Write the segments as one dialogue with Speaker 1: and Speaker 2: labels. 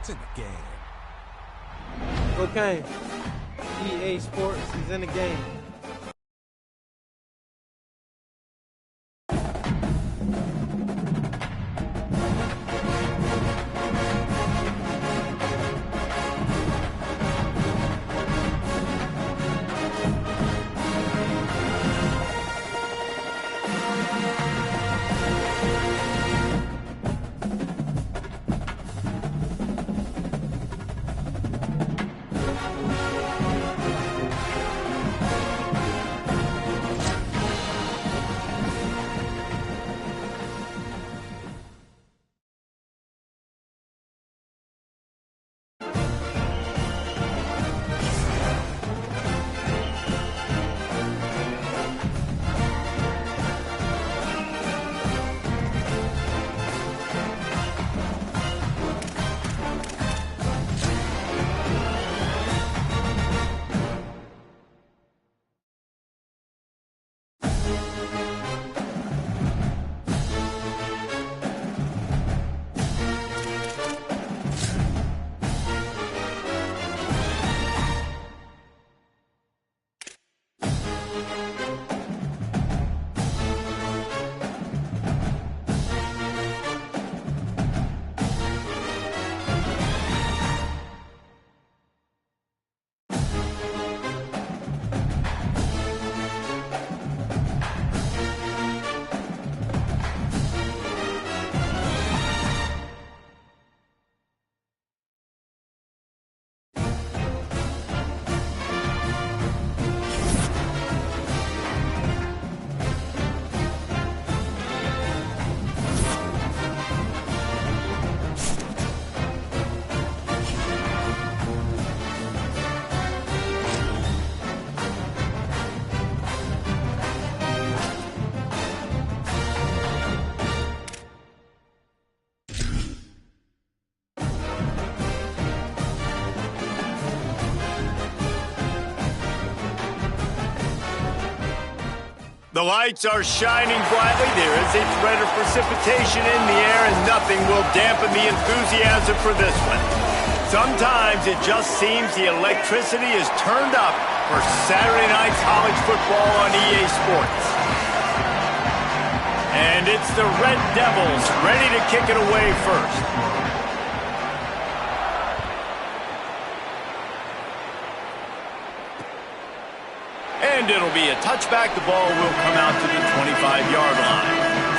Speaker 1: It's in the game.
Speaker 2: Okay. EA Sports is in the game.
Speaker 3: The lights are shining brightly. There is a threat of precipitation in the air, and nothing will dampen the enthusiasm for this one. Sometimes it just seems the electricity is turned up for Saturday night's college football on EA Sports. And it's the Red Devils ready to kick it away first. And it'll be a touchback. The ball will come out to the 25-yard line.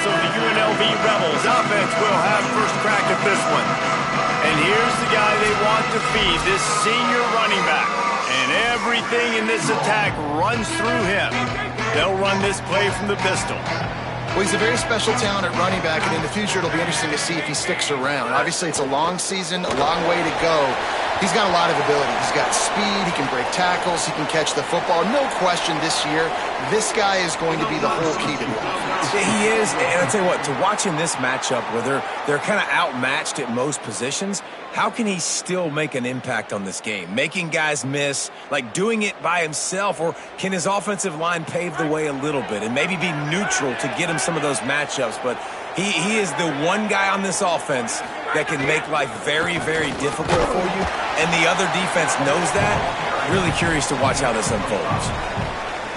Speaker 3: So the UNLV Rebels offense will have first crack at this one. And here's the guy they want to feed, this senior running back. And everything in this attack runs through him. They'll run this play from the pistol.
Speaker 4: Well, he's a very special talent at running back, and in the future it'll be interesting to see if he sticks around. Obviously, it's a long season, a long way to go. He's got a lot of ability. He's got speed, he can break tackles, he can catch the football. No question this year, this guy is going to be the whole key to the offense.
Speaker 5: He is, and I'll tell you what, to watch in this matchup where they're kind of outmatched at most positions, how can he still make an impact on this game? Making guys miss, like doing it by himself, or can his offensive line pave the way a little bit and maybe be neutral to get him some of those matchups? But he is the one guy on this offense that can make life very, very difficult for you, and the other defense knows that. Really curious to watch how this unfolds.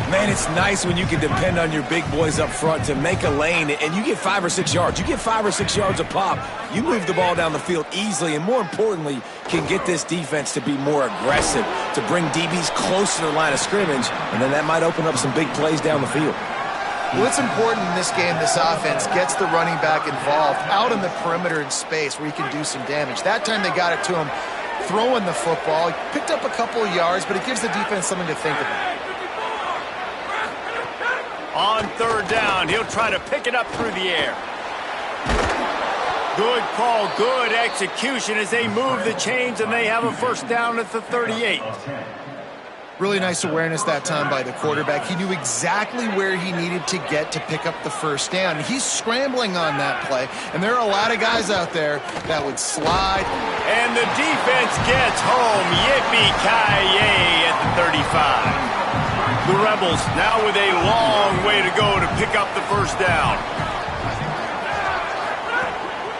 Speaker 5: Man, it's nice when you can depend on your big boys up front to make a lane, and you get 5 or 6 yards. You get 5 or 6 yards a pop. You move the ball down the field easily, and more importantly, can get this defense to be more aggressive, to bring DBs close to the line of scrimmage, and then that might open up some big plays down the field.
Speaker 4: Well, it's important in this game, this offense gets the running back involved out in the perimeter in space where he can do some damage. That time they got it to him throwing the football. He picked up a couple of yards, but it gives the defense something to think about.
Speaker 3: On third down, he'll try to pick it up through the air. Good call, good execution as they move the chains, and they have a first down at the 38.
Speaker 4: Really nice awareness that time by the quarterback. He knew exactly where he needed to get to pick up the first down. He's scrambling on that play, and there are a lot of guys out there that would slide.
Speaker 3: And the defense gets home. Yippee-ki-yay at the 35. The Rebels now with a long way to go to pick up the first down.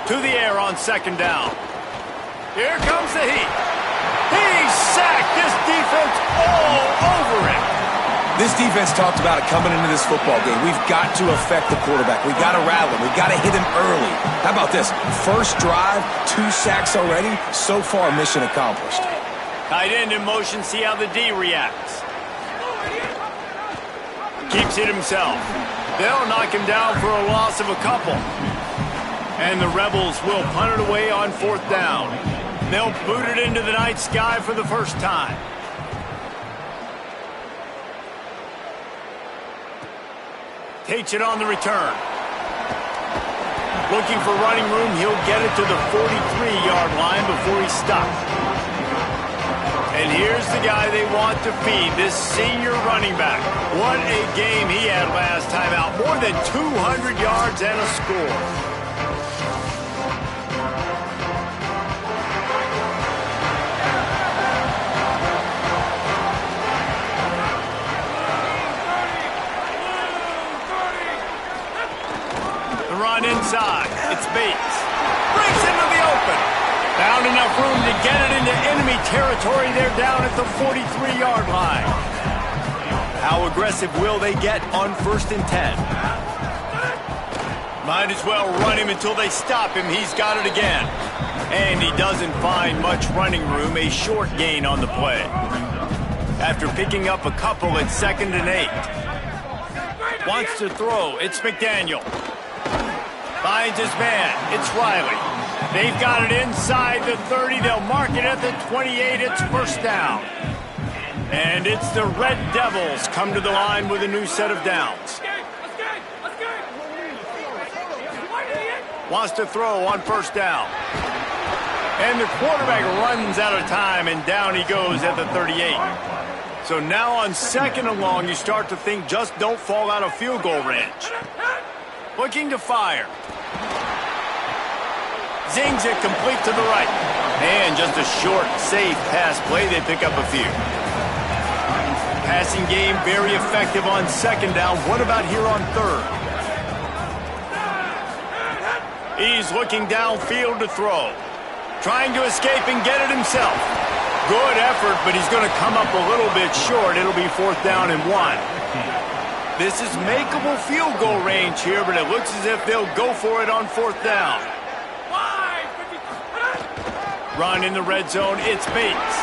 Speaker 3: To the air on second down. Here comes the heat. He's sacked. This defense all over him.
Speaker 5: This defense talked about it coming into this football game. We've got to affect the quarterback. We've got to rattle him. We've got to hit him early. How about this? First drive, 2 sacks already. So far, mission accomplished.
Speaker 3: Tight end in motion. See how the D reacts. Keeps it himself. They'll knock him down for a loss of a couple. And the Rebels will punt it away on 4th down. They'll boot it into the night sky for the first time. Takes it on the return. Looking for running room. He'll get it to the 43-yard line before he's stopped. And here's the guy they want to feed, this senior running back. What a game he had last time out. More than 200 yards and a score. Run inside. It's Bates. Breaks into the open. Found enough room to get it into enemy territory. They're down at the 43-yard line. How aggressive will they get on 1st and 10? Might as well run him until they stop him. He's got it again. And he doesn't find much running room. A short gain on the play. After picking up a couple at 2nd and 8. Wants to throw. It's McDaniel. Finds his man. It's Riley. They've got it inside the 30. They'll mark it at the 28. It's 1st down. And it's the Red Devils come to the line with a new set of downs. Wants to throw on 1st down. And the quarterback runs out of time, and down he goes at the 38. So now on 2nd and long, you start to think just don't fall out of field goal range. Looking to fire. Zings it complete to the right. And just a short, safe pass play. They pick up a few. Passing game very effective on 2nd down. What about here on 3rd? He's looking downfield to throw. Trying to escape and get it himself. Good effort, but he's going to come up a little bit short. It'll be 4th down and 1. This is makeable field goal range here, but it looks as if they'll go for it on 4th down. Run in the red zone, it's Bates.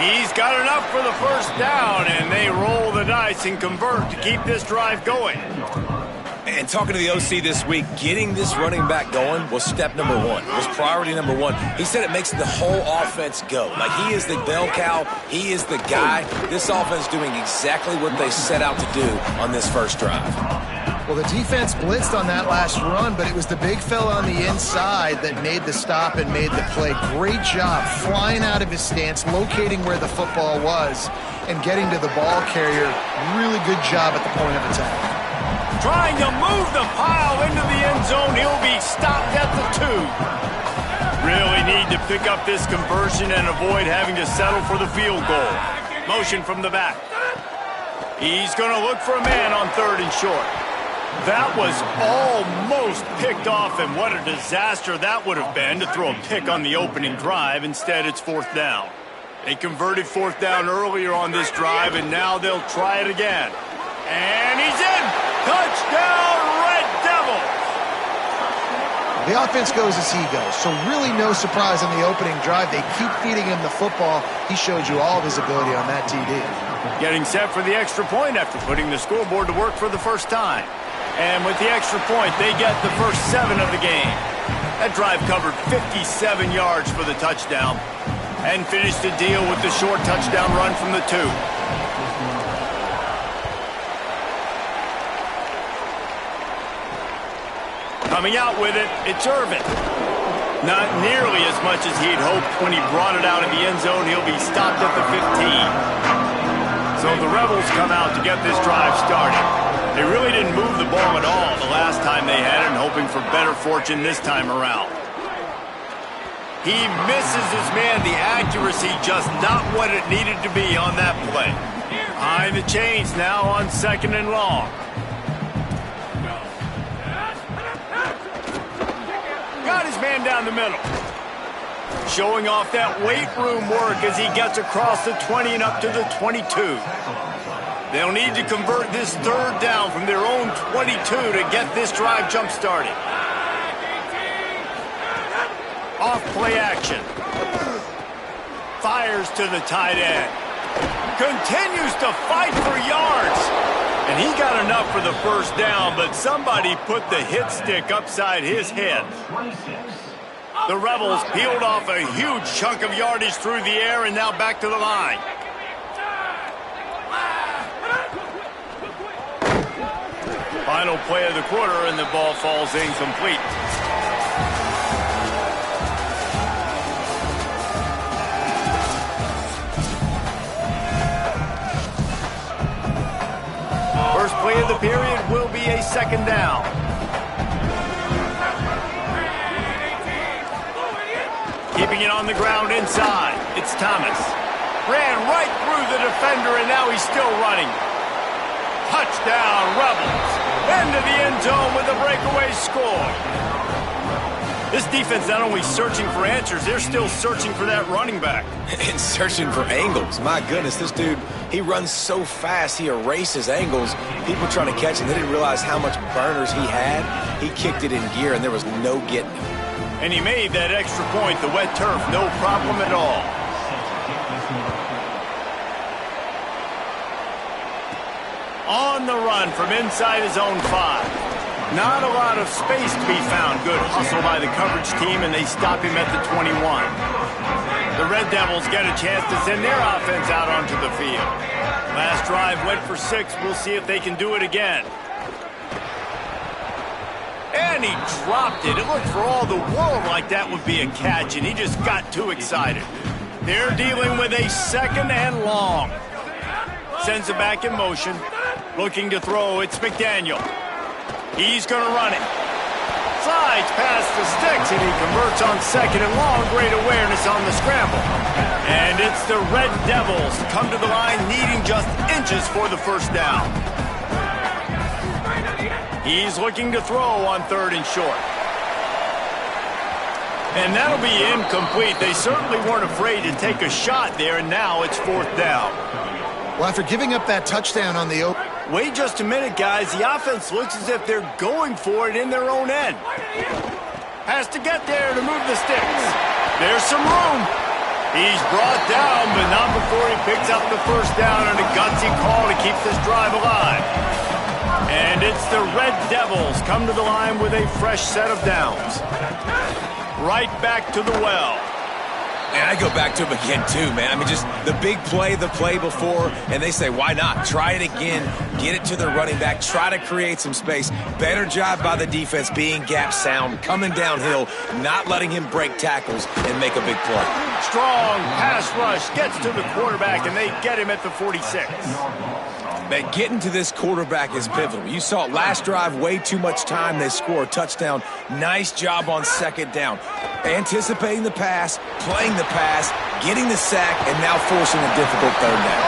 Speaker 3: He's got enough for the 1st down, and they roll the dice and convert to keep this drive going.
Speaker 5: And talking to the OC this week, getting this running back going was step number 1, was priority number 1. He said it makes the whole offense go. Like, he is the bell cow, he is the guy. This offense doing exactly what they set out to do on this 1st drive.
Speaker 4: Well, the defense blitzed on that last run, but it was the big fella on the inside that made the stop and made the play. Great job flying out of his stance, locating where the football was, and getting to the ball carrier. Really good job at the point of attack.
Speaker 3: Trying to move the pile into the end zone. He'll be stopped at the 2. Really need to pick up this conversion and avoid having to settle for the field goal. Motion from the back. He's going to look for a man on 3rd and short. That was almost picked off, and what a disaster that would have been to throw a pick on the opening drive. Instead, it's 4th down. They converted 4th down earlier on this drive, and now they'll try it again. And he's in! Touchdown, Red Devils!
Speaker 4: The offense goes as he goes, so really no surprise on the opening drive. They keep feeding him the football. He showed you all of his ability on that TD.
Speaker 3: Getting set for the extra point after putting the scoreboard to work for the first time. And with the extra point, they get the first 7 of the game. That drive covered 57 yards for the touchdown and finished the deal with the short touchdown run from the 2. Coming out with it, it's Irvin. Not nearly as much as he'd hoped when he brought it out of the end zone. He'll be stopped at the 15. So the Rebels come out to get this drive started. They really didn't move the ball at all the last time they had it, and hoping for better fortune this time around. He misses his man. The accuracy just not what it needed to be on that play. Behind the chains now on 2nd and long. Got his man down the middle. Showing off that weight room work as he gets across the 20 and up to the 22. They'll need to convert this third down from their own 22 to get this drive jump-started. Off play action. Fires to the tight end. Continues to fight for yards. And he got enough for the first down, but somebody put the hit stick upside his head. The Rebels peeled off a huge chunk of yardage through the air and now back to the line. Final play of the quarter, and the ball falls incomplete. First play of the period will be a second down. Keeping it on the ground inside. It's Thomas. Ran right through the defender, and now he's still running. Touchdown, Rebels. Into the end zone with a breakaway score. This defense not only searching for answers, they're still searching for that running back.
Speaker 5: And searching for angles. My goodness, this dude, he runs so fast, he erases angles. People trying to catch him, they didn't realize how much burners he had. He kicked it in gear, and there was no getting him.
Speaker 3: And he made that extra point, the wet turf, no problem at all. On the run from inside his own 5. Not a lot of space to be found. Good hustle by the coverage team, and they stop him at the 21. The Red Devils get a chance to send their offense out onto the field. Last drive went for 6. We'll see if they can do it again. And he dropped it. It looked for all the world like that would be a catch, and he just got too excited. They're dealing with a second and long. Sends it back in motion. Looking to throw, it's McDaniel. He's going to run it. Slides past the sticks, and he converts on second and long. Great awareness on the scramble. And it's the Red Devils come to the line needing just inches for the first down. He's looking to throw on third and short. And that'll be incomplete. They certainly weren't afraid to take a shot there, and now it's fourth down.
Speaker 4: Well, after giving up that touchdown on the open...
Speaker 3: Wait just a minute, guys. The offense looks as if they're going for it in their own end. Has to get there to move the sticks. There's some room. He's brought down, but not before he picks up the first down, and a gutsy call to keep this drive alive. And it's the Red Devils come to the line with a fresh set of downs. Right back to the well.
Speaker 5: And I go back to him again, too, man. I mean, just the big play, the play before, and they say, why not? Try it again, get it to the running back, try to create some space. Better job by the defense being gap sound, coming downhill, not letting him break tackles and make a big play.
Speaker 3: Strong pass rush, gets to the quarterback, and they get him at the 46.
Speaker 5: Man, getting to this quarterback is pivotal. You saw it last drive, way too much time. They score a touchdown. Nice job on second down. Anticipating the pass, playing the pass, getting the sack, and now forcing a difficult third down.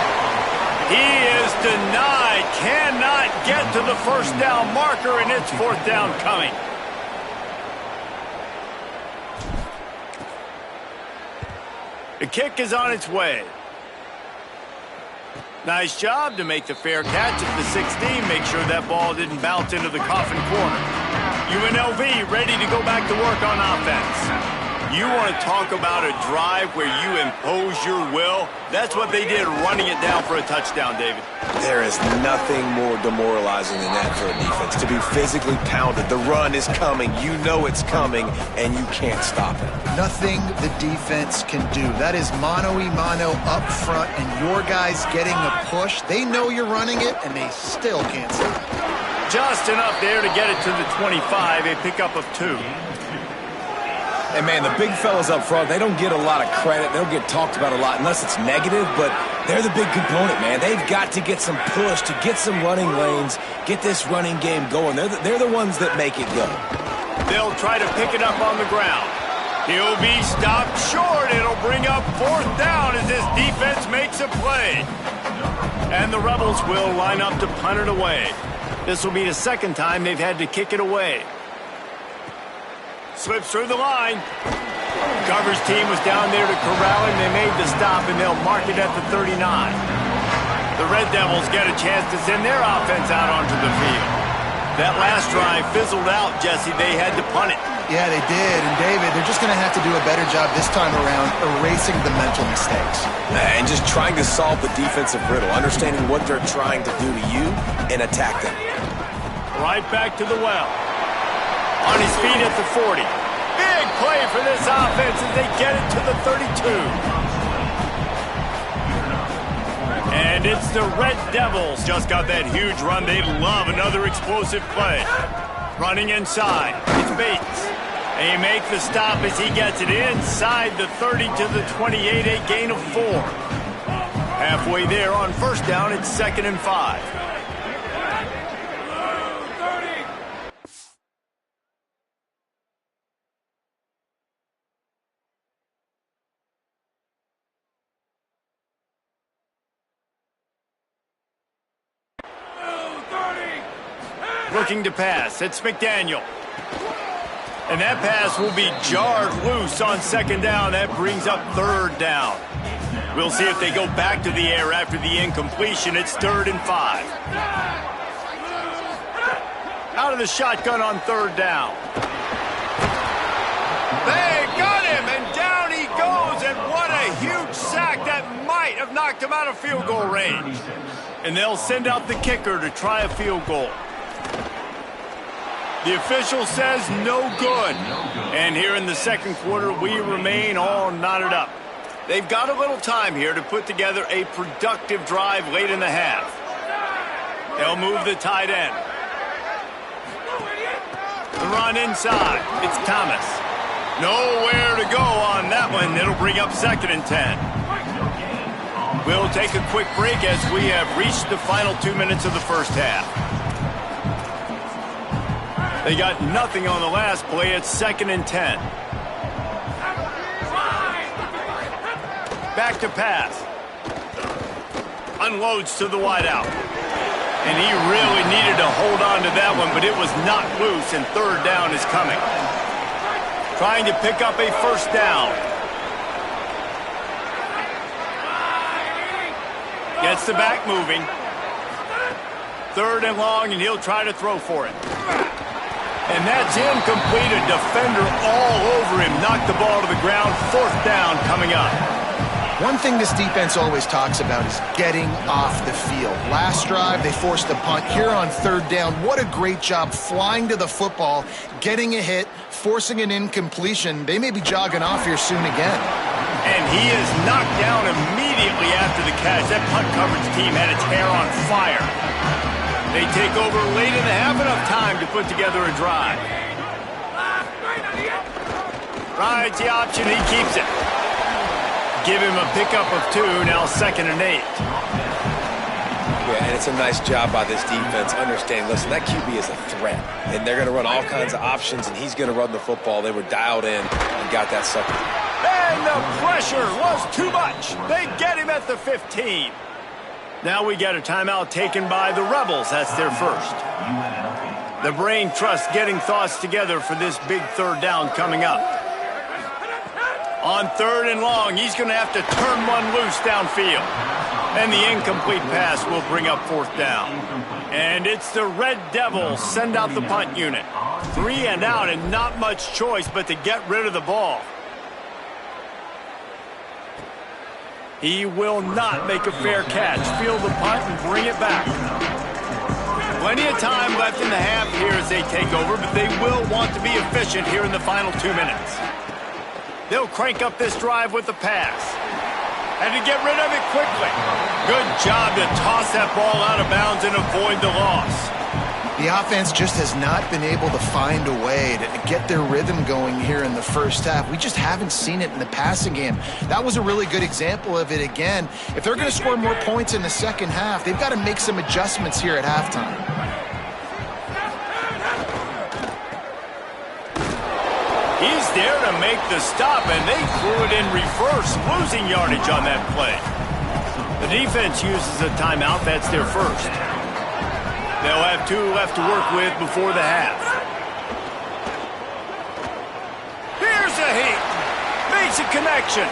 Speaker 3: He is denied. Cannot get to the first down marker, and it's fourth down coming. The kick is on its way. Nice job to make the fair catch at the 16. Make sure that ball didn't bounce into the coffin corner. UNLV ready to go back to work on offense. You want to talk about a drive where you impose your will? That's what they did, running it down for a touchdown, David.
Speaker 5: There is nothing more demoralizing than that for a defense, to be physically pounded. The run is coming. You know it's coming, and you can't stop it.
Speaker 4: Nothing the defense can do. That is mano-a-mano up front, and your guys getting a push. They know you're running it, and they still can't stop it.
Speaker 3: Just enough there to get it to the 25, a pickup of 2.
Speaker 5: And, man, the big fellas up front, they don't get a lot of credit. They don't get talked about a lot unless it's negative, but they're the big component, man. They've got to get some push, to get some running lanes, get this running game going. They're the ones that make it go.
Speaker 3: They'll try to pick it up on the ground. He'll be stopped short. It'll bring up fourth down as this defense makes a play. And the Rebels will line up to punt it away. This will be the second time they've had to kick it away. Slips through the line. Coverage team was down there to corral him. They made the stop, and they'll mark it at the 39. The Red Devils get a chance to send their offense out onto the field. That last drive fizzled out, Jesse. They had to punt it.
Speaker 4: Yeah, they did. And, David, they're just going to have to do a better job this time around erasing the mental mistakes.
Speaker 5: And just trying to solve the defensive riddle, understanding what they're trying to do to you and attack them.
Speaker 3: Right back to the well. On his feet at the 40. Big play for this offense as they get it to the 32. And it's the Red Devils. Just got that huge run. They love another explosive play. Running inside. It's Bates. They make the stop as he gets it inside the 30 to the 28, a gain of 4. Halfway there on first down, it's 2nd and 5. Looking to pass. It's McDaniel. And that pass will be jarred loose on 2nd down. That brings up 3rd down. We'll see if they go back to the air after the incompletion. It's 3rd and 5. Out of the shotgun on 3rd down. They got him, and down he goes. And what a huge sack that might have knocked him out of field goal range. And they'll send out the kicker to try a field goal. The official says no good. And here in the 2nd quarter, we remain all knotted up. They've got a little time here to put together a productive drive late in the half. They'll move the tight end. The run inside. It's Thomas. Nowhere to go on that one. It'll bring up 2nd and 10. We'll take a quick break as we have reached the final 2 minutes of the first half. They got nothing on the last play. It's 2nd and 10. Back to pass. Unloads to the wideout. And he really needed to hold on to that one, but it was not loose, and 3rd down is coming. Trying to pick up a 1st down. Gets the back moving. 3rd and long, and he'll try to throw for it. And that's incomplete. A defender all over him. Knocked the ball to the ground. 4th down coming up.
Speaker 4: One thing this defense always talks about is getting off the field. Last drive, they forced a punt. Here on 3rd down, what a great job flying to the football, getting a hit, forcing an incompletion. They may be jogging off here soon again.
Speaker 3: And he is knocked down immediately after the catch. That punt coverage team had its hair on fire. They take over late in the half, enough time to put together a drive. Rides the option, he keeps it. Give him a pickup of 2, now 2nd and 8.
Speaker 5: Yeah, and it's a nice job by this defense understanding, listen, that QB is a threat, and they're going to run all kinds of options, and he's going to run the football. They were dialed in and got that sucker.
Speaker 3: And the pressure was too much. They get him at the 15. Now we got a timeout taken by the Rebels. That's their first. The brain trust getting thoughts together for this big 3rd down coming up. On 3rd and long, he's going to have to turn one loose downfield. And the incomplete pass will bring up 4th down. And it's the Red Devils send out the punt unit. 3 and out, and not much choice but to get rid of the ball. He will not make a fair catch. Field the punt and bring it back. Plenty of time left in the half here as they take over, but they will want to be efficient here in the final 2 minutes. They'll crank up this drive with the pass. And to get rid of it quickly. Good job to toss that ball out of bounds and avoid the loss.
Speaker 4: The offense just has not been able to find a way to get their rhythm going here in the first half. We just haven't seen it in the passing game. That was a really good example of it again. If they're going to score more points in the second half, they've got to make some adjustments here at halftime.
Speaker 3: He's there to make the stop, and they threw it in reverse, losing yardage on that play. The defense uses a timeout. That's their first. They'll have 2 left to work with before the half. Here's a heat. decent connection.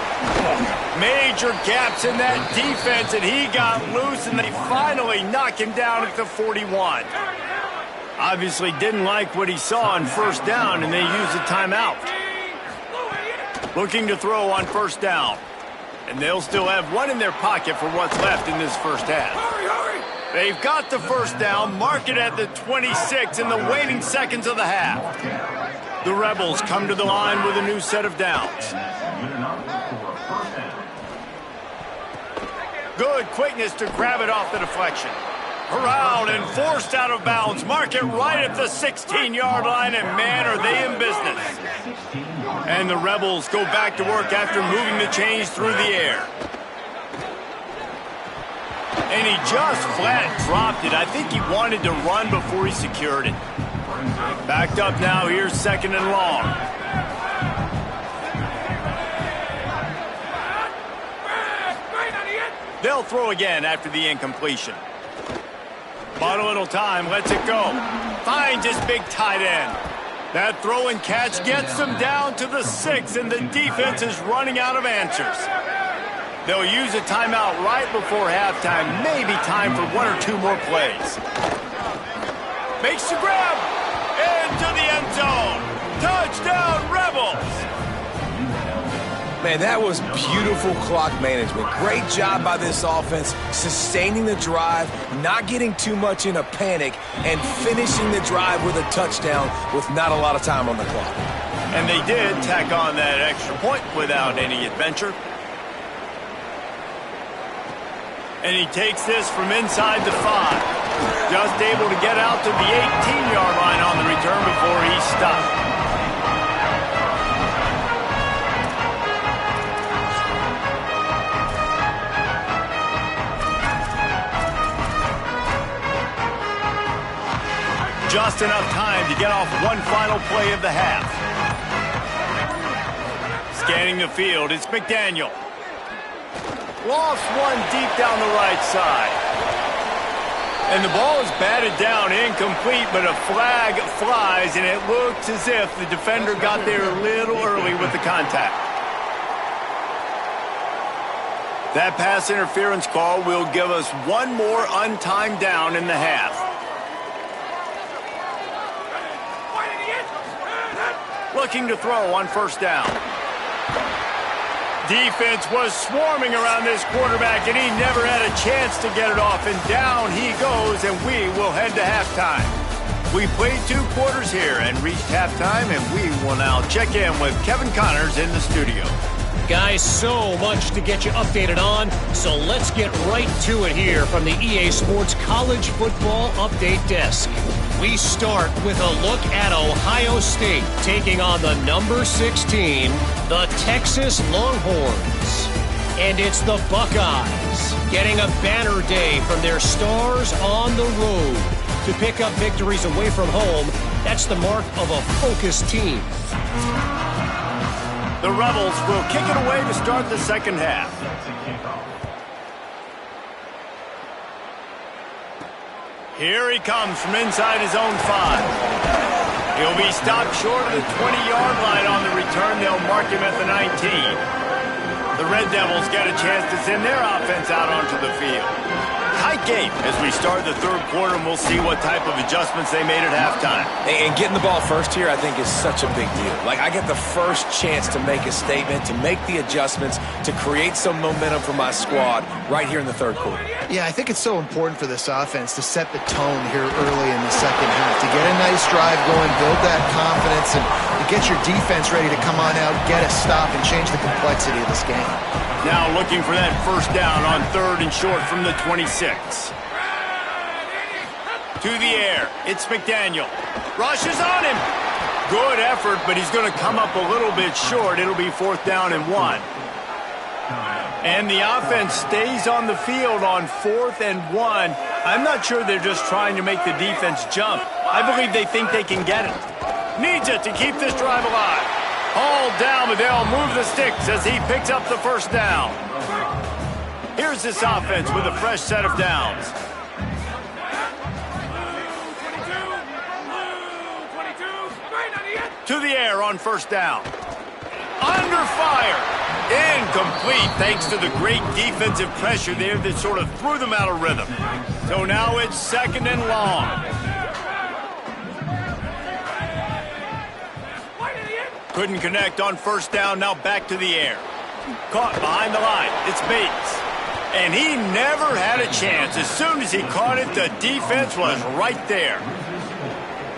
Speaker 3: Major gaps in that defense, and he got loose, and they finally knock him down at the 41. Obviously didn't like what he saw on first down, and they used a timeout. Looking to throw on first down. And they'll still have one in their pocket for what's left in this first half. They've got the first down, mark it at the 26 in the waning seconds of the half. The Rebels come to the line with a new set of downs. Good quickness to grab it off the deflection. Corralled and forced out of bounds. Mark it right at the 16-yard line, and man, are they in business. And the Rebels go back to work after moving the chains through the air. And he just flat dropped it. I think he wanted to run before he secured it. Backed up now, here's second and long. They'll throw again after the incompletion. Bought a little time, lets it go. Finds his big tight end. That throw and catch gets them down to the 6, and the defense is running out of answers. They'll use a timeout right before halftime, maybe time for one or two more plays. Makes the grab, into the end zone. Touchdown, Rebels!
Speaker 5: Man, that was beautiful clock management. Great job by this offense, sustaining the drive, not getting too much in a panic, and finishing the drive with a touchdown with not a lot of time on the clock.
Speaker 3: And they did tack on that extra point without any adventure. And he takes this from inside the 5. Just able to get out to the 18-yard line on the return before he stopped. Just enough time to get off one final play of the half. Scanning the field, it's McDaniel. Lost one deep down the right side. And the ball is batted down, incomplete, but a flag flies, and it looks as if the defender got there a little early with the contact. That pass interference call will give us one more untimed down in the half. Looking to throw on first down. Defense was swarming around this quarterback, and he never had a chance to get it off. And down he goes, and we will head to halftime. We played 2 quarters here and reached halftime, and we will now check in with Kevin Connors in the studio.
Speaker 1: Guys, so much to get you updated on, so let's get right to it here from the EA Sports College Football Update Desk. We start with a look at Ohio State taking on the number 16, the Texas Longhorns. And it's the Buckeyes getting a banner day from their stars on the road. To pick up victories away from home, that's the mark of a focused team.
Speaker 3: The Rebels will kick it away to start the second half. Here he comes from inside his own 5. He'll be stopped short of the 20-yard line on the return. They'll mark him at the 19. The Red Devils get a chance to send their offense out onto the field. Tight game as we start the third quarter, and we'll see what type of adjustments they made at halftime.
Speaker 5: And getting the ball first here, I think, is such a big deal. Like, I get the first chance to make a statement, to make the adjustments, to create some momentum for my squad right here in the third quarter.
Speaker 4: Yeah, I think it's so important for this offense to set the tone here early in the second half, to get a nice drive going, build that confidence, and to get your defense ready to come on out, get a stop, and change the complexity of this game.
Speaker 3: Now looking for that first down on third and short from the 26. To the air, it's McDaniel. Rushes on him. Good effort, but he's going to come up a little bit short. It'll be 4th down and 1. And the offense stays on the field on 4th and 1. I'm not sure they're just trying to make the defense jump. I believe they think they can get it. Needs it to keep this drive alive. Hauled down, but they'll move the sticks as he picks up the first down. Here's this offense with a fresh set of downs. To the air on first down. Under fire. Incomplete thanks to the great defensive pressure there that sort of threw them out of rhythm. So now it's 2nd and long. Couldn't connect on 1st down, now back to the air. Caught behind the line, it's Bates. And he never had a chance. As soon as he caught it, the defense was right there.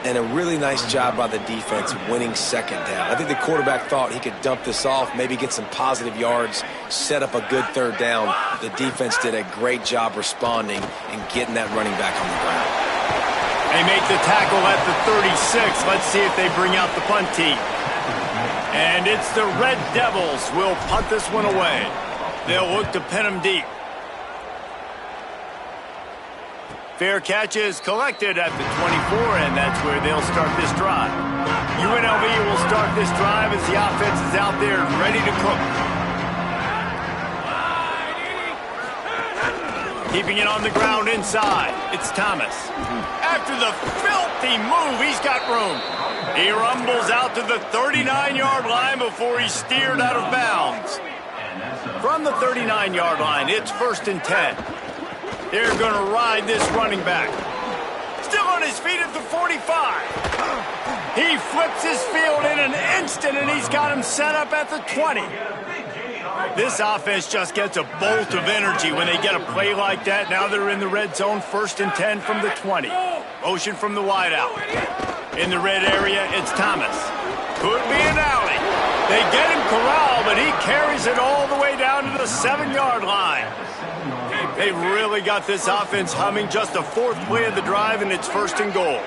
Speaker 5: And a really nice job by the defense winning 2nd down. I think the quarterback thought he could dump this off, maybe get some positive yards, set up a good 3rd down. The defense did a great job responding and getting that running back on the ground.
Speaker 3: They make the tackle at the 36. Let's see if they bring out the punt team. And it's the Red Devils will punt this one away. They'll look to pin them deep. Fair catch is collected at the 24, and that's where they'll start this drive. UNLV will start this drive as the offense is out there ready to cook. Keeping it on the ground inside, it's Thomas. After the filthy move, he's got room. He rumbles out to the 39-yard line before he's steered out of bounds. From the 39-yard line, it's 1st and 10. They're going to ride this running back. Still on his feet at the 45. He flips his field in an instant, and he's got him set up at the 20. This offense just gets a bolt of energy when they get a play like that. Now they're in the red zone, 1st and 10 from the 20. Motion from the wideout. In the red area, it's Thomas. Could be an alley. They get him corralled, but he carries it all the way down to the 7-yard line. They really got this offense humming. Just a 4th play of the drive, and it's 1st and goal.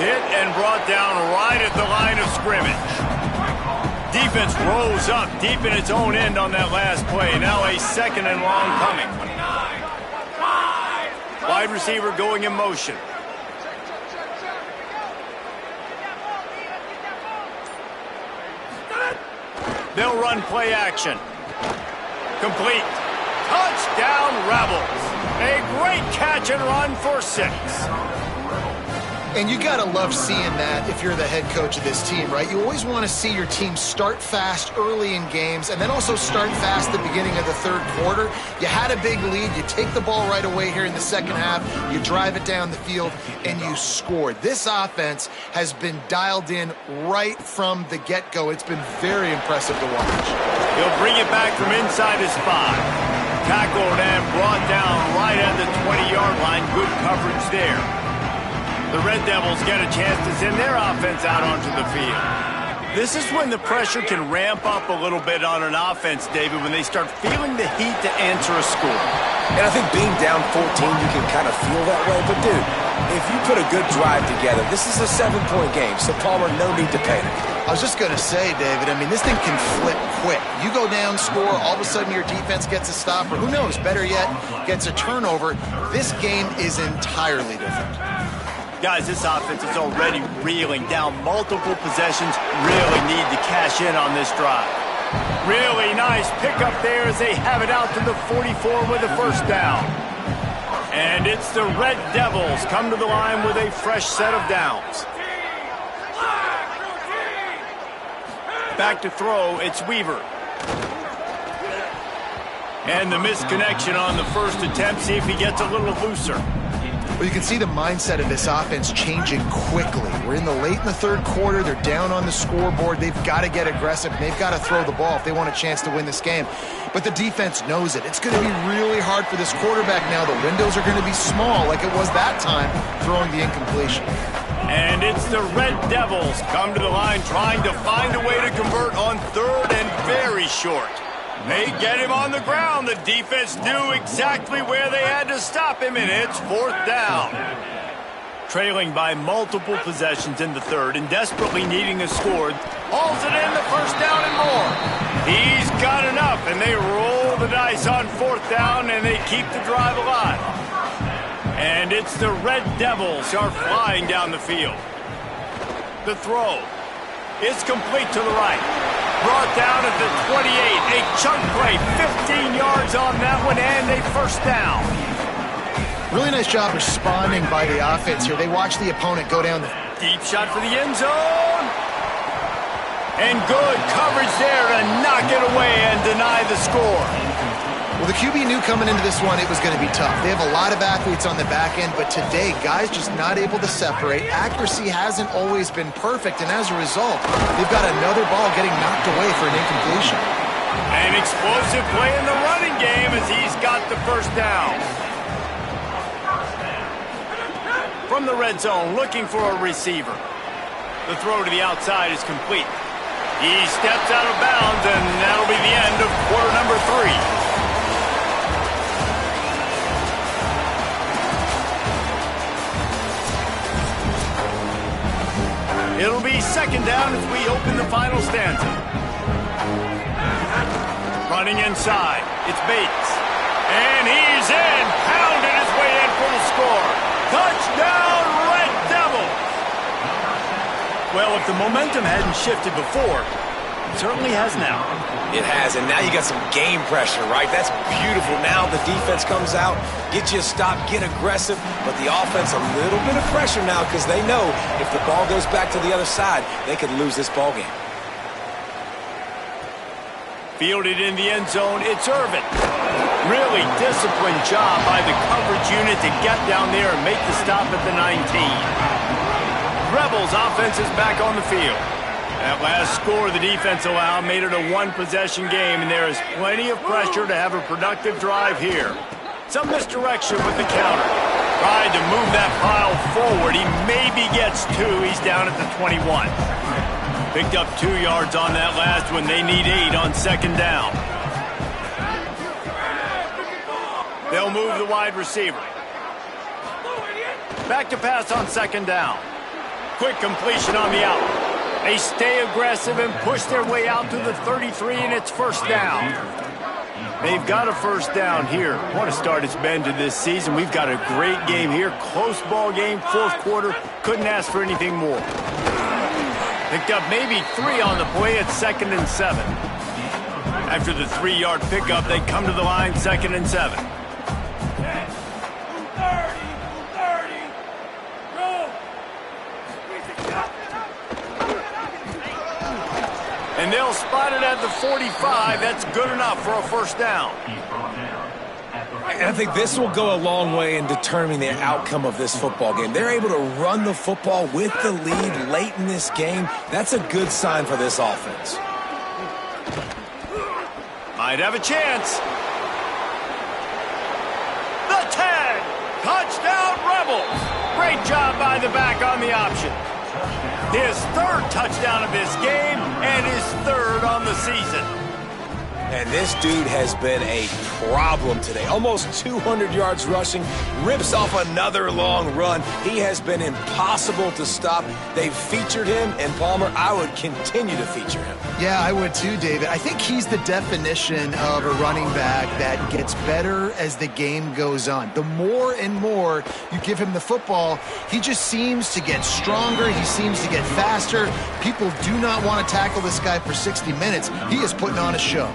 Speaker 3: Hit and brought down right at the line of scrimmage. Defense rose up deep in its own end on that last play. Now a 2nd and long coming. Wide receiver going in motion. They'll run play action. Complete. Touchdown Rebels. A great catch and run for 6.
Speaker 4: And you got to love seeing that if you're the head coach of this team, right? You always want to see your team start fast early in games and then also start fast at the beginning of the 3rd quarter. You had a big lead. You take the ball right away here in the 2nd half. You drive it down the field, and you scored. This offense has been dialed in right from the get-go. It's been very impressive to watch.
Speaker 3: He'll bring it back from inside his 5. Tackled and brought down right at the 20-yard line. Good coverage there. The Red Devils get a chance to send their offense out onto the field. This is when the pressure can ramp up a little bit on an offense, David, when they start feeling the heat to answer a score.
Speaker 5: And I think being down 14, you can kind of feel that way. But, dude, if you put a good drive together, this is a 7-point game, so Palmer, no need to panic.
Speaker 4: I was just going to say, David, I mean, this thing can flip quick. You go down, score, all of a sudden your defense gets a stop, or who knows, better yet, gets a turnover. This game is entirely different.
Speaker 3: Guys, this offense is already reeling down multiple possessions. Really need to cash in on this drive. Really nice pickup there as they have it out to the 44 with a 1st down. And it's the Red Devils come to the line with a fresh set of downs. Back to throw, it's Weaver. And the misconnection on the 1st attempt. See if he gets a little looser.
Speaker 4: Well, you can see the mindset of this offense changing quickly. We're in the late in the 3rd quarter. They're down on the scoreboard. They've got to get aggressive. They've got to throw the ball if they want a chance to win this game. But the defense knows it. It's going to be really hard for this quarterback now. The windows are going to be small like it was that time throwing the incompletion.
Speaker 3: And it's the Red Devils come to the line trying to find a way to convert on 3rd and very short. They get him on the ground. The defense knew exactly where they had to stop him, and it's 4th down. Trailing by multiple possessions in the 3rd and desperately needing a score. Hauls it in, the 1st down and more. He's got enough, and they roll the dice on 4th down, and they keep the drive alive. And it's the Red Devils are flying down the field. The throw is complete to the right. Brought down at the 28. A chunk play, 15 yards on that one, and a 1st down.
Speaker 4: Really nice job responding by the offense here. They watched the opponent go down the
Speaker 3: Deep shot for the end zone. And good coverage there to knock it away and deny the score.
Speaker 4: Well, the QB knew coming into this one it was going to be tough. They have a lot of athletes on the back end, but today, guys just not able to separate. Accuracy hasn't always been perfect, and as a result, they've got another ball getting knocked away for an incompletion.
Speaker 3: An explosive play in the running game as he's got the first down. From the red zone, looking for a receiver. The throw to the outside is complete. He steps out of bounds, and that'll be the end of quarter number 3. It'll be second down as we open the final stanza. Running inside, it's Bates. And he's in, pounding his way in for the score. Touchdown, Red Devils! Well, if the momentum hadn't shifted before, it certainly has now.
Speaker 5: It has, and now you got some game pressure, right? That's beautiful. Now the defense comes out, get you a stop, get aggressive, but the offense a little bit of pressure now because they know if the ball goes back to the other side, they could lose this ball game.
Speaker 3: Fielded in the end zone, it's Irvin. Really disciplined job by the coverage unit to get down there and make the stop at the 19. Rebels offense is back on the field. That last score the defense allowed made it a one-possession game, and there is plenty of pressure to have a productive drive here. Some misdirection with the counter. Tried to move that pile forward. He maybe gets two. He's down at the 21. Picked up 2 yards on that last one. They need 8 on second down. They'll move the wide receiver. Back to pass on second down. Quick completion on the out. They stay aggressive and push their way out to the 33, and it's first down. They've got a first down here. What a start it's been to this season. We've got a great game here. Close ball game, fourth quarter. Couldn't ask for anything more. Picked up maybe 3 on the play at 2nd and 7. After the 3-yard pickup, they come to the line 2nd and 7. And they'll spot it at the 45. That's good enough for a first down.
Speaker 5: And I think this will go a long way in determining the outcome of this football game. They're able to run the football with the lead late in this game. That's a good sign for this offense.
Speaker 3: Might have a chance. The 10. Touchdown, Rebels. Great job by the back on the option. His 3rd touchdown of this game and his 3rd on the season.
Speaker 5: And this dude has been a problem today. Almost 200 yards rushing, rips off another long run. He has been impossible to stop. They've featured him, and Palmer, I would continue to feature him.
Speaker 4: Yeah, I would too, David. I think he's the definition of a running back that gets better as the game goes on. The more and more you give him the football, he just seems to get stronger. He seems to get faster. People do not want to tackle this guy for 60 minutes. He is putting on a show.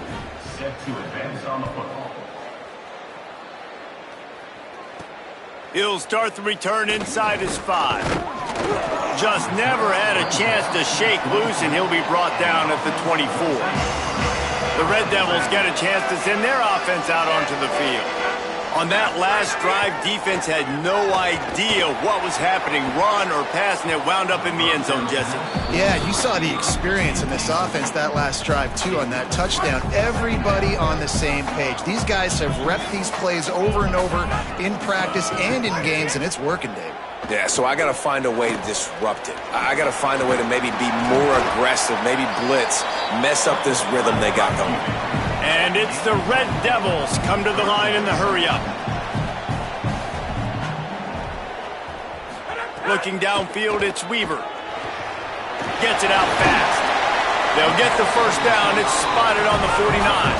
Speaker 3: He'll start the return inside his 5. Just never had a chance to shake loose, and he'll be brought down at the 24. The Red Devils get a chance to send their offense out onto the field. On that last drive, defense had no idea what was happening, run or pass, and it wound up in the end zone, Jesse.
Speaker 4: Yeah, you saw the experience in this offense that last drive, too, on that touchdown. Everybody on the same page. These guys have repped these plays over and over in practice and in games, and it's working, Dave.
Speaker 5: Yeah, so I got to find a way to disrupt it. I got to find a way to maybe be more aggressive, maybe blitz, mess up this rhythm they got going.
Speaker 3: And it's the Red Devils come to the line in the hurry-up. Looking downfield, it's Weaver. Gets it out fast. They'll get the first down. It's spotted on the 49.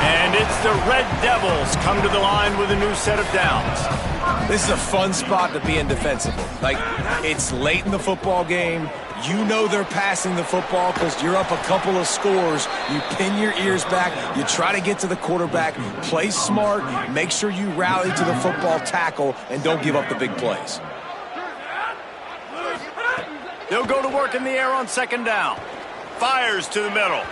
Speaker 3: And it's the Red Devils come to the line with a new set of downs.
Speaker 5: This is a fun spot to be in defensively. Like, it's late in the football game. You know they're passing the football because you're up a couple of scores. You pin your ears back. You try to get to the quarterback. Play smart. Make sure you rally to the football tackle and don't give up the big plays.
Speaker 3: They'll go to work in the air on second down. Fires to the middle.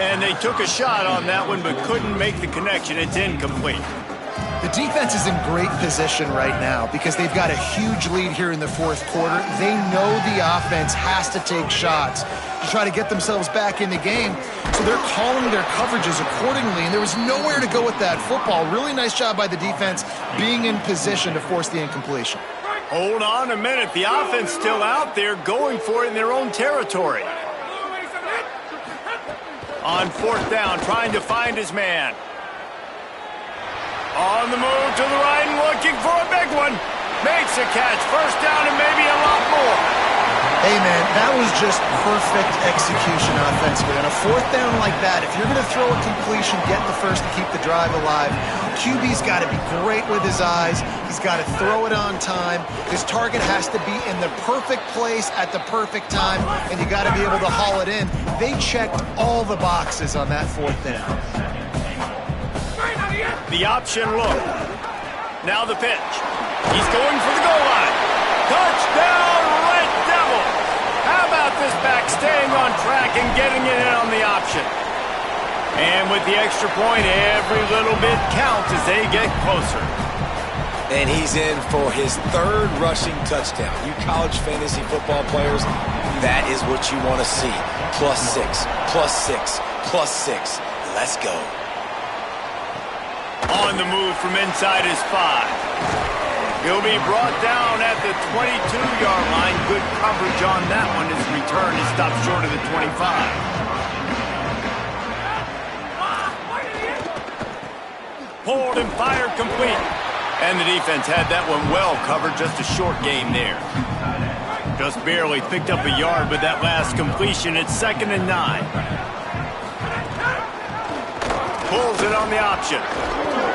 Speaker 3: And they took a shot on that one but couldn't make the connection. It's incomplete.
Speaker 4: The defense is in great position right now because they've got a huge lead here in the fourth quarter. They know the offense has to take shots to try to get themselves back in the game. So they're calling their coverages accordingly, and there was nowhere to go with that football. Really nice job by the defense being in position to force the incompletion.
Speaker 3: Hold on a minute. The offense still out there going for it in their own territory. On fourth down, trying to find his man. On the move to the right and looking for a big one. Makes a catch. First down and maybe a lot more.
Speaker 4: Hey, man, that was just perfect execution offensively. On a fourth down like that, if you're going to throw a completion, get the first to keep the drive alive. QB's got to be great with his eyes. He's got to throw it on time. His target has to be in the perfect place at the perfect time, and you got to be able to haul it in. They checked all the boxes on that fourth down.
Speaker 3: The option look. Now the pitch. He's going for the goal line. Touchdown, Red Devils! How about this back staying on track and getting it in on the option? And with the extra point, every little bit counts as they get closer.
Speaker 5: And he's in for his third rushing touchdown. You college fantasy football players, that is what you want to see. +6, +6, +6. Let's go.
Speaker 3: On the move from inside his 5. He'll be brought down at the 22-yard line. Good coverage on that one. His return is stopped short of the 25. Pulled and fired complete. And the defense had that one well covered. Just a short game there. Just barely picked up a yard with that last completion. It's 2nd and 9. Pulls it on the option.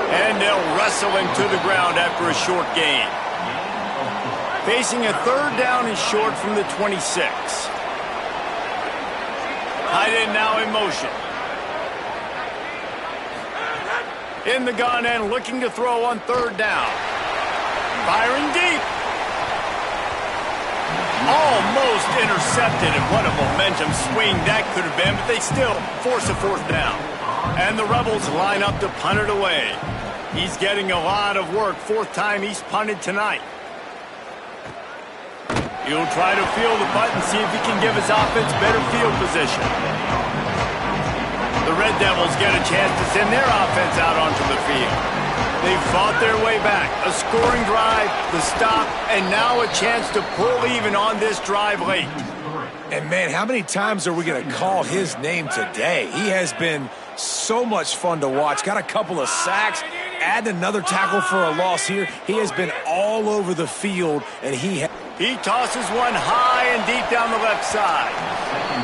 Speaker 3: And they'll wrestle him to the ground after a short gain. Facing a third down and short from the 26. Tight end now in motion. In the gun and looking to throw on third down. Firing deep. Almost intercepted, and what a momentum swing that could have been, but they still force a fourth down. And the Rebels line up to punt it away. He's getting a lot of work. Fourth time he's punted tonight. He'll try to feel the punt and see if he can give his offense better field position. The Red Devils get a chance to send their offense out onto the field. They've fought their way back. A scoring drive, the stop, and now a chance to pull even on this drive late.
Speaker 5: And, man, how many times are we going to call his name today? He has been so much fun to watch. Got a couple of sacks. Add another tackle for a loss here. He has been all over the field, and he
Speaker 3: tosses one high and deep down the left side.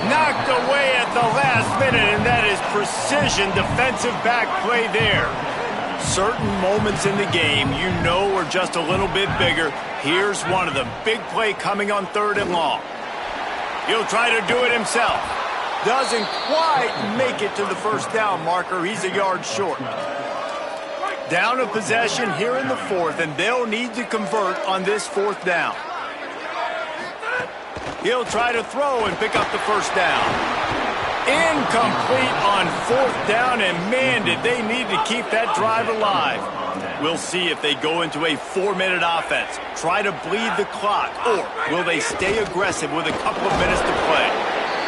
Speaker 3: Knocked away at the last minute, and that is precision defensive back play there. Certain moments in the game you know are just a little bit bigger. Here's one of them. Big play coming on third and long. He'll try to do it himself. Doesn't quite make it to the first down marker. He's a yard short. Down a possession here in the fourth, and they'll need to convert on this fourth down. He'll try to throw and pick up the first down. Incomplete on fourth down, and man, did they need to keep that drive alive. We'll see if they go into a 4-minute offense, try to bleed the clock, or will they stay aggressive with a couple of minutes to play?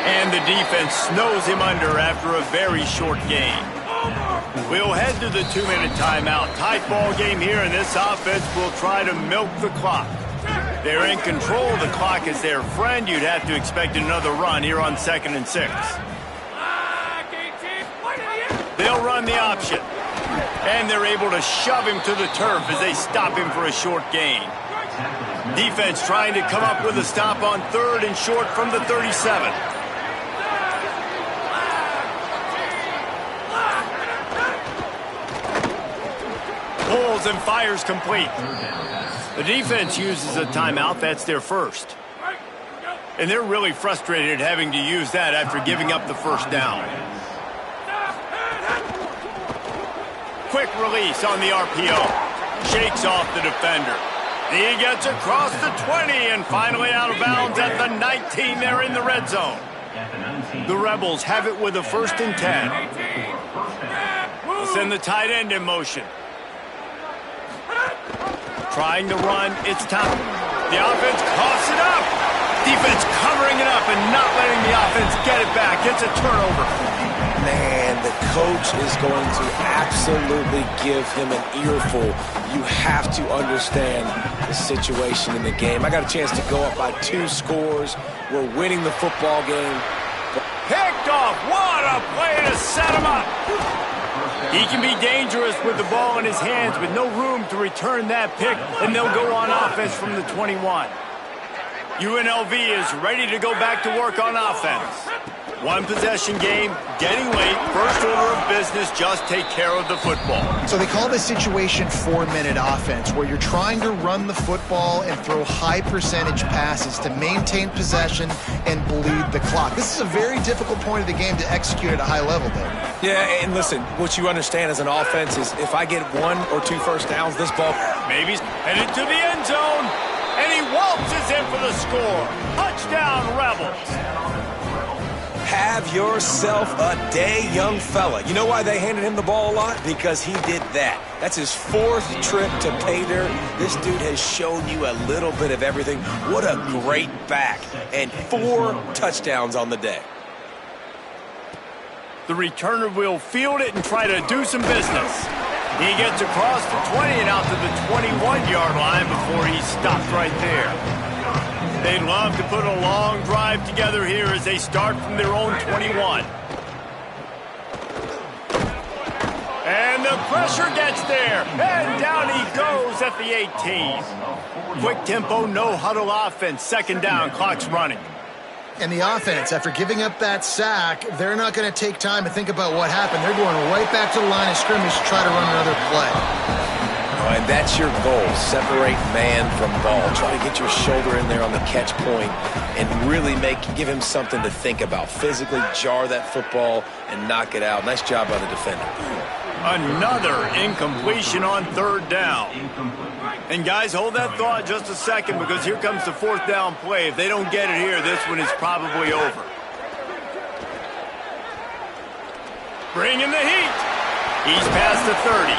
Speaker 3: And the defense snows him under after a very short game. We'll head to the 2-minute timeout. Tight ball game here, and this offense will try to milk the clock. They're in control. The clock is their friend. You'd have to expect another run here on 2nd and 6. They'll run the option. And they're able to shove him to the turf as they stop him for a short gain. Defense trying to come up with a stop on third and short from the 37. Pulls and fires complete. The defense uses a timeout. That's their first. And they're really frustrated having to use that after giving up the first down. Quick release on the RPO. Shakes off the defender. He gets across the 20 and finally out of bounds at the 19 there in the red zone. The Rebels have it with a 1st and 10. Send the tight end in motion. Trying to run, it's time. The offense coughs it up. Defense covering it up and not letting the offense get it back. It's a turnover.
Speaker 5: Man, the coach is going to absolutely give him an earful. You have to understand the situation in the game. I got a chance to go up by 2 scores. We're winning the football game.
Speaker 3: Picked off. What a play to set him up. He can be dangerous with the ball in his hands with no room to return that pick, and they'll go on offense from the 21. UNLV is ready to go back to work on offense. 1-possession game, getting late, first order of business, just take care of the football.
Speaker 4: So they call this situation 4-minute offense, where you're trying to run the football and throw high percentage passes to maintain possession and bleed the clock. This is a very difficult point of the game to execute at a high level, though.
Speaker 5: Yeah, and listen, what you understand as an offense is if I get 1 or 2 first downs, this ball
Speaker 3: maybe headed to the end zone, and he waltzes in for the score. Touchdown, Rebels.
Speaker 5: Have yourself a day, young fella. You know why they handed him the ball a lot? Because he did that. That's his 4th trip to pay dirt. This dude has shown you a little bit of everything. What a great back. And 4 touchdowns on the day.
Speaker 3: The returner will field it and try to do some business. He gets across the 20 and out to the 21-yard line before he's stopped right there. They'd love to put a long drive together here as they start from their own 21. And the pressure gets there. And down he goes at the 18. Quick tempo, no huddle offense. 2nd down, clock's running.
Speaker 4: And the offense, after giving up that sack, they're not going to take time to think about what happened. They're going right back to the line of scrimmage to try to run another play.
Speaker 5: And that's your goal. Separate man from ball. Try to get your shoulder in there on the catch point and really give him something to think about. Physically jar that football and knock it out. Nice job by the defender.
Speaker 3: Another incompletion on 3rd down. And guys, hold that thought just a second, because here comes the 4th down play. If they don't get it here, this one is probably over. Bring in the heat. He's past the 30.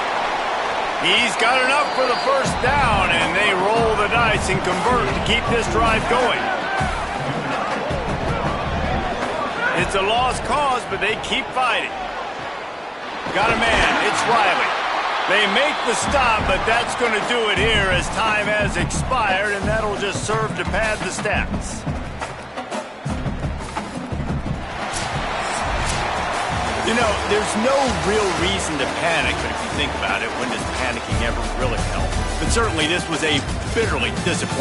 Speaker 3: He's got enough for the 1st down, and they roll the dice and convert to keep this drive going. It's a lost cause, but they keep fighting. Got a man. It's Riley. They make the stop, but that's going to do it here as time has expired, and that'll just serve to pad the stats. You know, there's no real reason to panic, but if you think about it, when does panicking ever really help? But certainly this was a bitterly disappointing